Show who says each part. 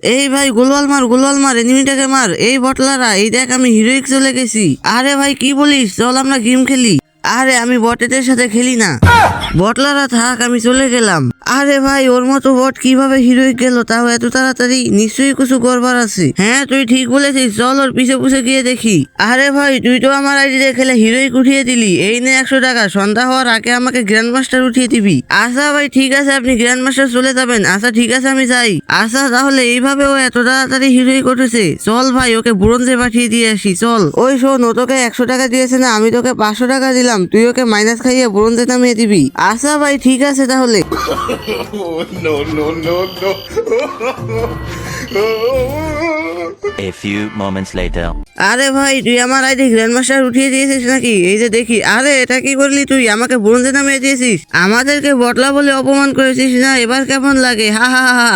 Speaker 1: এই ভাই গোলওয়াল মার এনিমিটাকে মার। এই বটলারা, এই দেখ আমি হিরোইক চলে গেছি। আরে ভাই কি বলিস, চল আমরা গেম খেলি। আরে আমি বটেদের সাথে খেলি না। বটলারা থাক, আমি চলে গেলাম। আরে ভাই ওর মতো বট কিভাবে হিরোইক গেল, তাও এত তাড়াতাড়ি? নিশ্চয়ই কিছু গড়বড় আছে। হ্যাঁ তুই ঠিক বলেছিস, চল ওর পিছে পিছে গিয়ে দেখি। আরে ভাই তুই তো আমার আইডি দিয়ে খেলে হিরোইক উঠিয়ে দিলি। এই নে 100 টাকা, সন্ধ্যা হওয়ার আগে আমাকে গ্র্যান্ড মাস্টার উঠিয়ে দিবি। আচ্ছা ভাই ঠিক আছে, আপনি গ্র্যান্ড মাস্টার চলে যাবেন। আচ্ছা ঠিক আছে আমি যাই। আচ্ছা তাহলে এইভাবে ও এত তাড়াতাড়ি হিরোইক উঠেছে। চল ভাই ওকে ব্রোঞ্জে পাঠিয়ে দিয়ে আসি চল। ওই শোন, ও তোকে 100 টাকা দিয়েছে না, আমি তোকে 500 টাকা দিলাম। তুই ওকে মাইনাস খাইয়ে ব্রোঞ্জে নামিয়ে দিবি। আচ্ছা ভাই ঠিক আছে তাহলে।
Speaker 2: A few moments later.
Speaker 1: আরে ভাই তুই আমার আইডি গ্র্যান্ড মাস্টার উঠিয়ে দিয়েছিস নাকি? এই যে দেখি। আরে এটা কি করলি তুই? আমাকে ব্রোঞ্জে নামিয়ে দিয়েছিস। আমাদেরকে বটলা বলে অপমান করেছিস না? এবার কেমন লাগে? হা হা হা হা।